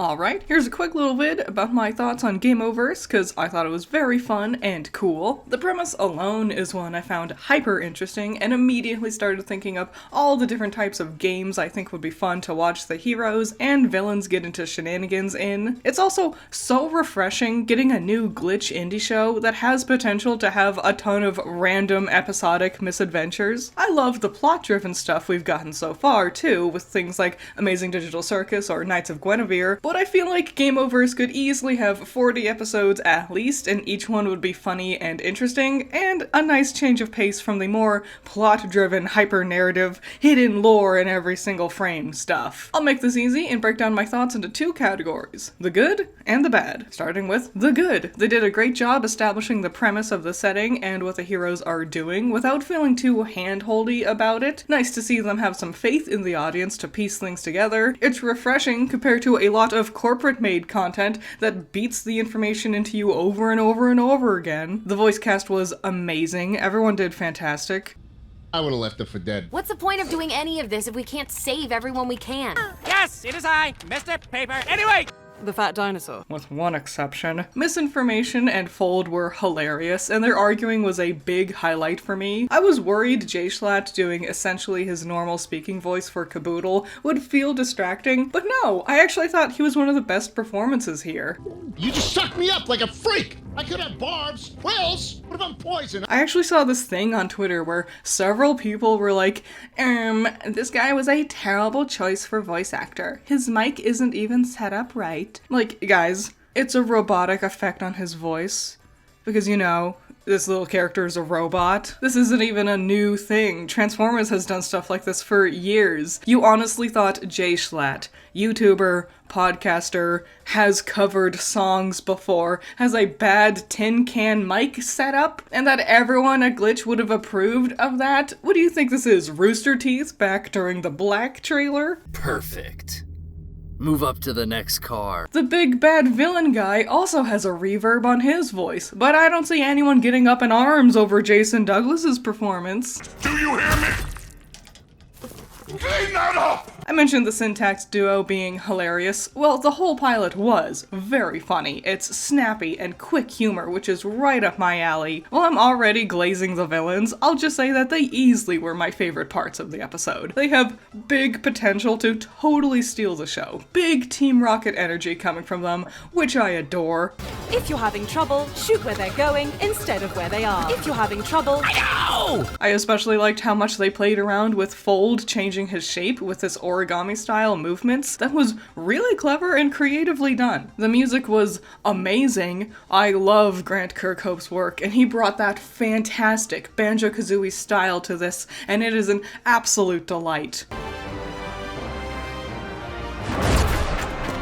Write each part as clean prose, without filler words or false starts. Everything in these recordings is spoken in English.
Alright, here's a quick little vid about my thoughts on Gamoverse, because I thought it was very fun and cool. The premise alone is one I found hyper interesting, and immediately started thinking of all the different types of games I think would be fun to watch the heroes and villains get into shenanigans in. It's also so refreshing getting a new glitch indie show that has potential to have a ton of random episodic misadventures. I love the plot-driven stuff we've gotten so far, too, with things like Amazing Digital Circus or Knights of Guinevere, but I feel like Gamoverse could easily have 40 episodes at least, and each one would be funny and interesting, and a nice change of pace from the more plot-driven, hyper-narrative, hidden lore in every single frame stuff. I'll make this easy and break down my thoughts into two categories: the good and the bad. Starting with the good. They did a great job establishing the premise of the setting and what the heroes are doing without feeling too hand-holdy about it. Nice to see them have some faith in the audience to piece things together. It's refreshing compared to a lot of corporate-made content that beats the information into you over and over and over again. The voice cast was amazing. Everyone did fantastic. I would have left it for dead. What's the point of doing any of this if we can't save everyone we can? Yes, it is I, Mr. Paper. Anyway! The fat dinosaur. With one exception. Misinformation and Fold were hilarious, and their arguing was a big highlight for me. I was worried Jay Schlatt doing essentially his normal speaking voice for Caboodle would feel distracting, but no, I actually thought he was one of the best performances here. You just sucked me up like a freak! I could have barbs, quills! What if I'm poisoned? I actually saw this thing on Twitter where several people were like, this guy was a terrible choice for voice actor. His mic isn't even set up right. Like, guys, it's a robotic effect on his voice. Because, you know, this little character is a robot. This isn't even a new thing. Transformers has done stuff like this for years. You honestly thought Jay Schlatt, YouTuber, podcaster, has covered songs before, has a bad tin can mic setup, and that everyone at Glitch would have approved of that? What do you think this is, Rooster Teeth back during the Black trailer? Perfect. Move up to the next car. The big bad villain guy also has a reverb on his voice, but I don't see anyone getting up in arms over Jason Douglas's performance. Do you hear me? Clean that up! I mentioned the syntax duo being hilarious. Well, the whole pilot was very funny. It's snappy and quick humor, which is right up my alley. While I'm already glazing the villains, I'll just say that they easily were my favorite parts of the episode. They have big potential to totally steal the show. Big Team Rocket energy coming from them, which I adore. If you're having trouble, shoot where they're going instead of where they are. If you're having trouble... I especially liked how much they played around with Fold changing his shape with this origami style movements. That was really clever and creatively done. The music was amazing. I love Grant Kirkhope's work, and he brought that fantastic Banjo-Kazooie style to this, and it is an absolute delight.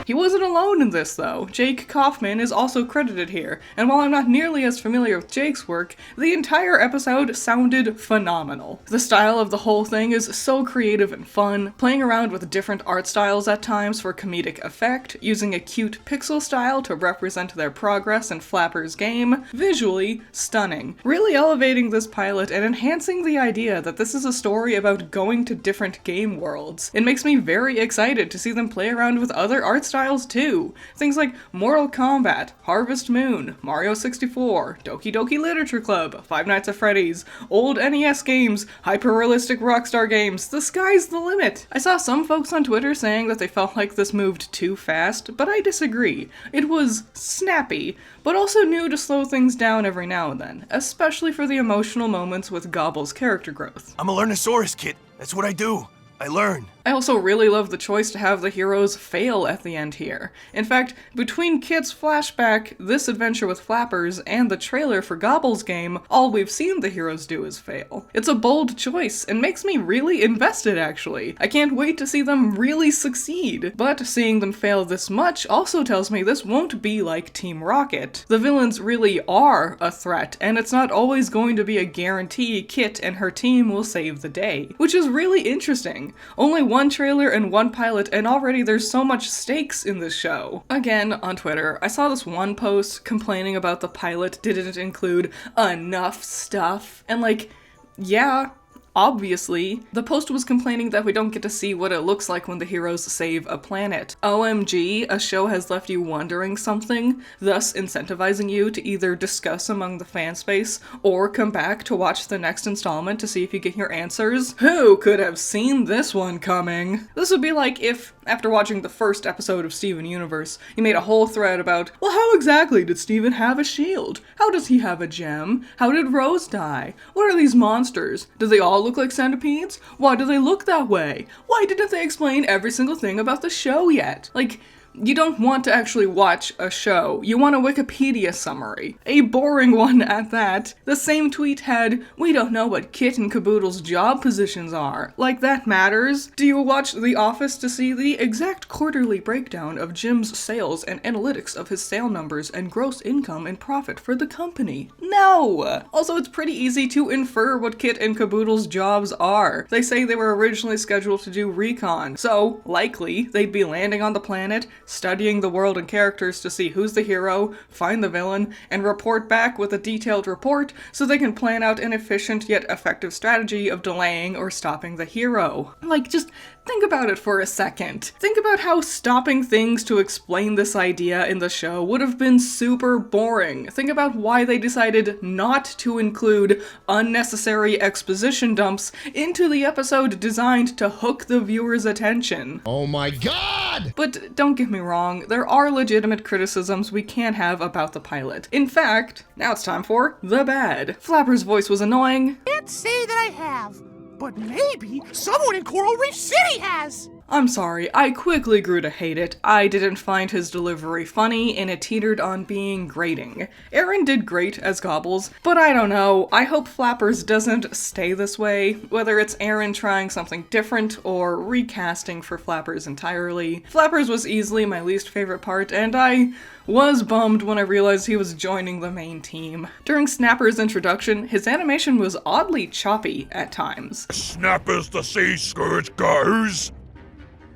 He wasn't alone in this, though. Jake Kaufman is also credited here, and while I'm not nearly as familiar with Jake's work, the entire episode sounded phenomenal. The style of the whole thing is so creative and fun, playing around with different art styles at times for comedic effect, using a cute pixel style to represent their progress in Flapper's game, visually stunning. Really elevating this pilot and enhancing the idea that this is a story about going to different game worlds. It makes me very excited to see them play around with other art styles too. Things like Mortal Kombat, Harvest Moon, Mario 64, Doki Doki Literature Club, Five Nights at Freddy's, old NES games, hyper-realistic Rockstar games. The sky's the limit. I saw some folks on Twitter saying that they felt like this moved too fast, but I disagree. It was snappy, but also knew to slow things down every now and then, especially for the emotional moments with Gobble's character growth. I'm a Learnosaurus, kid. That's what I do. I learn. I also really love the choice to have the heroes fail at the end here. In fact, between Kit's flashback, this adventure with Flappers, and the trailer for Gobble's game, all we've seen the heroes do is fail. It's a bold choice, and makes me really invested, actually. I can't wait to see them really succeed. But seeing them fail this much also tells me this won't be like Team Rocket. The villains really are a threat, and it's not always going to be a guarantee Kit and her team will save the day. Which is really interesting. Only one trailer and one pilot, and already there's so much stakes in this show. Again, on Twitter, I saw this one post complaining about the pilot didn't include enough stuff, and like, yeah, Obviously, the post was complaining that we don't get to see what it looks like when the heroes save a planet. OMG, a show has left you wondering something, thus incentivizing you to either discuss among the fan space or come back to watch the next installment to see if you get your answers. Who could have seen this one coming? This would be like if, after watching the first episode of Steven Universe, you made a whole thread about, well, how exactly did Steven have a shield? How does he have a gem? How did Rose die? What are these monsters? Do they all look like centipedes? Why do they look that way? Why didn't they explain every single thing about the show yet? Like, you don't want to actually watch a show. You want a Wikipedia summary. A boring one at that. The same tweet had, we don't know what Kit and Caboodle's job positions are. Like that matters? Do you watch The Office to see the exact quarterly breakdown of Jim's sales and analytics of his sale numbers and gross income and profit for the company? No! Also, it's pretty easy to infer what Kit and Caboodle's jobs are. They say they were originally scheduled to do recon, so likely they'd be landing on the planet, studying the world and characters to see who's the hero, find the villain, and report back with a detailed report so they can plan out an efficient yet effective strategy of delaying or stopping the hero. Like, just think about it for a second. Think about how stopping things to explain this idea in the show would have been super boring. Think about why they decided not to include unnecessary exposition dumps into the episode designed to hook the viewer's attention. Oh my god! But don't get me wrong, there are legitimate criticisms we can have about the pilot. In fact, now it's time for the bad. Flapper's voice was annoying. Can't say that I have, but maybe someone in Coral Reef City has. I'm sorry, I quickly grew to hate it. I didn't find his delivery funny, and it teetered on being grating. Aaron did great as Gobbles, but I don't know, I hope Flappers doesn't stay this way, whether it's Aaron trying something different or recasting for Flappers entirely. Flappers was easily my least favorite part, and I was bummed when I realized he was joining the main team. During Snapper's introduction, his animation was oddly choppy at times. Snappers the sea scourge goes.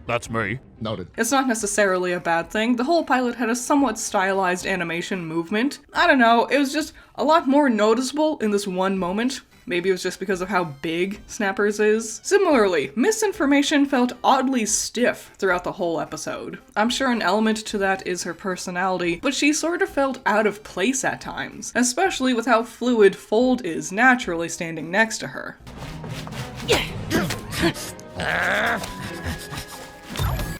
That's me. Noted. It's not necessarily a bad thing. The whole pilot had a somewhat stylized animation movement. I don't know, it was just a lot more noticeable in this one moment. Maybe it was just because of how big Snappers is. Similarly, Misinformation felt oddly stiff throughout the whole episode. I'm sure an element to that is her personality, but she sort of felt out of place at times, especially with how fluid Fold is naturally standing next to her.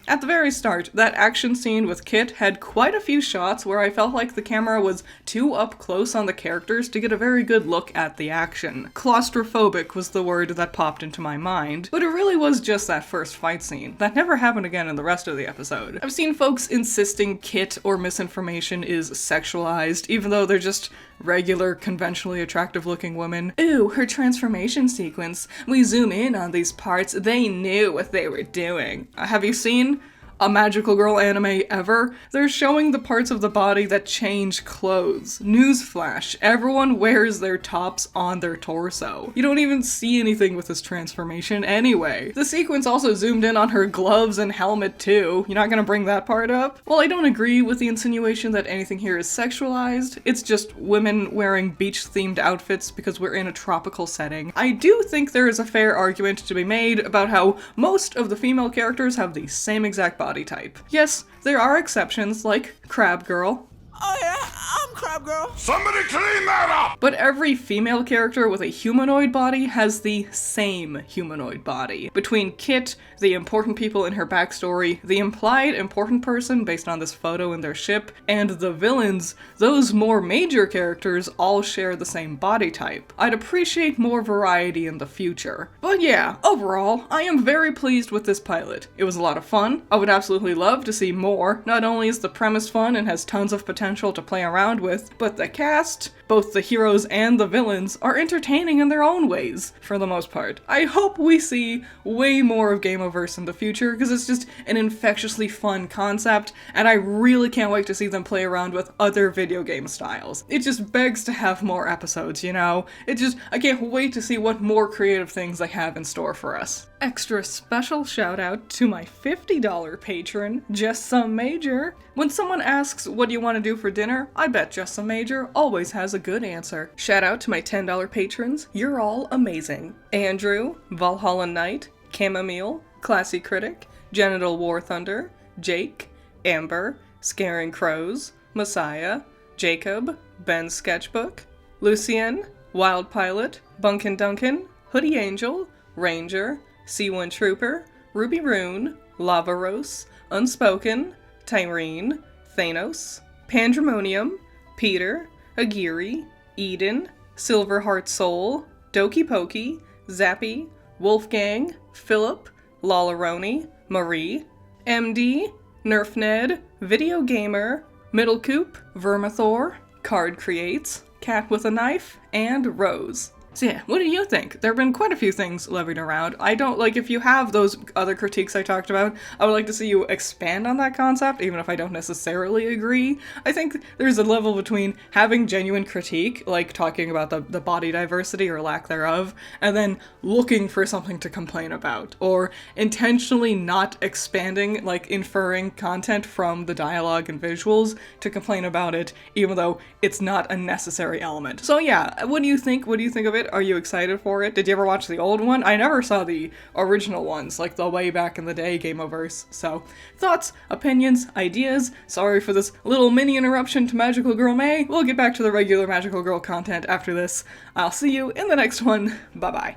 At the very start, that action scene with Kit had quite a few shots where I felt like the camera was too up close on the characters to get a very good look at the action. Claustrophobic was the word that popped into my mind, but it really was just that first fight scene. That never happened again in the rest of the episode. I've seen folks insisting Kit or Misinformation is sexualized, even though they're just regular, conventionally attractive looking women. Ooh, her transformation sequence. We zoom in on these parts, they knew what they were doing. Have you seen a magical girl anime ever? They're showing the parts of the body that change clothes. Newsflash, everyone wears their tops on their torso. You don't even see anything with this transformation anyway. The sequence also zoomed in on her gloves and helmet too. You're not gonna bring that part up? Well, I don't agree with the insinuation that anything here is sexualized. It's just women wearing beach-themed outfits because we're in a tropical setting. I do think there is a fair argument to be made about how most of the female characters have the same exact body type. Yes, there are exceptions, like Crab Girl. Oh yeah, I'm Crab Girl. Somebody clean that up! But every female character with a humanoid body has the same humanoid body. Between Kit, the important people in her backstory, the implied important person based on this photo in their ship, and the villains, those more major characters all share the same body type. I'd appreciate more variety in the future. But yeah, overall, I am very pleased with this pilot. It was a lot of fun. I would absolutely love to see more. Not only is the premise fun and has tons of potential to play around with, but the cast, both the heroes and the villains, are entertaining in their own ways, for the most part. I hope we see way more of Gamoverse in the future, because it's just an infectiously fun concept, and I really can't wait to see them play around with other video game styles. It just begs to have more episodes, you know? I can't wait to see what more creative things they have in store for us. Extra special shout out to my $50 patron, Just Some Major. When someone asks what do you want to do for dinner, I bet Just Some Major always has has a good answer. Shout out to my $10 patrons. You're all amazing. Andrew, Valhalla Knight, Chamomile, Classy Critic, Genital War Thunder, Jake, Amber, Scaring Crows, Messiah, Jacob, Ben's Sketchbook, Lucien, Wild Pilot, Bunkin Duncan, Hoodie Angel, Ranger, C1 Trooper, Ruby Rune, Lava Rose, Unspoken, Tyrene, Thanos, Pandemonium, Peter, Agiri, Eden, Silverheart Soul, Doki Pokey, Zappy, Wolfgang, Philip, Lalaroni, Marie, MD, Nerf Ned, Video Gamer, Middle Coop, Vermithor, Card Creates, Cat with a Knife, and Rose. So yeah, what do you think? There have been quite a few things levied around. I don't, like, if you have those other critiques I talked about, I would like to see you expand on that concept, even if I don't necessarily agree. I think there's a level between having genuine critique, like talking about the body diversity or lack thereof, and then looking for something to complain about, or intentionally not expanding, like inferring content from the dialogue and visuals to complain about it, even though it's not a necessary element. So yeah, what do you think? What do you think of it? Are you excited for it? Did you ever watch the old one? I never saw the original ones, like the way back in the day Gamoverse. So, thoughts, opinions, ideas? Sorry for this little mini interruption to Magical Girl May. We'll get back to the regular Magical Girl content after this. I'll see you in the next one. Bye-bye.